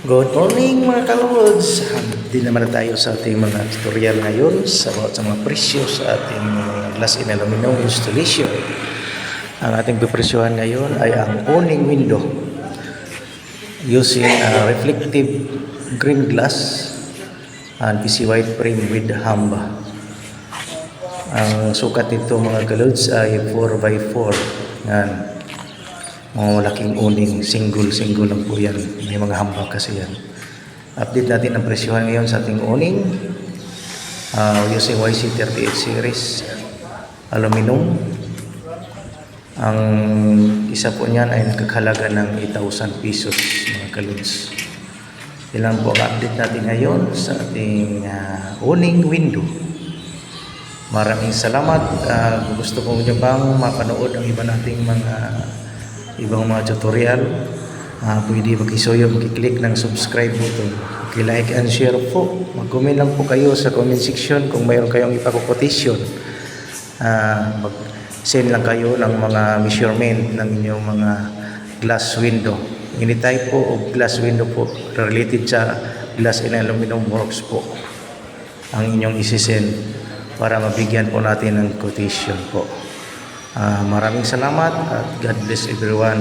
Good morning mga kalods. Hindi naman na tayo sa ating mga tutorial ngayon sa mga presyo sa ating mga glass in aluminum installation. Ang ating pipresyohan ngayon ay ang awning window using reflective green glass and PC white frame with hamba. Ang sukat nito mga kalods ay 4x4. Yan. Mga laking awning, single lang po yan. May mga hamba kasi yan. Update natin ang presyohan ngayon sa ating awning using YC38 series aluminum. Ang isa po niyan ay nagkakalaga ng 8,000 pesos mga kalods. Ilan po ang update natin ngayon sa ating awning window. Maraming salamat. Gusto ko nyo bang mapanood ang iba nating ibang mga tutorial, pwede makisuyo, makiklik ng subscribe button, like and share po. Mag-comment lang po kayo sa comment section kung mayroon kayong ipakukotation. Mag-send lang kayo ng mga measurement ng inyong mga glass window. Any type po of glass window po related sa glass and aluminum works po ang inyong isisend para mabigyan po natin ng quotation po. Maraming salamat at God bless everyone.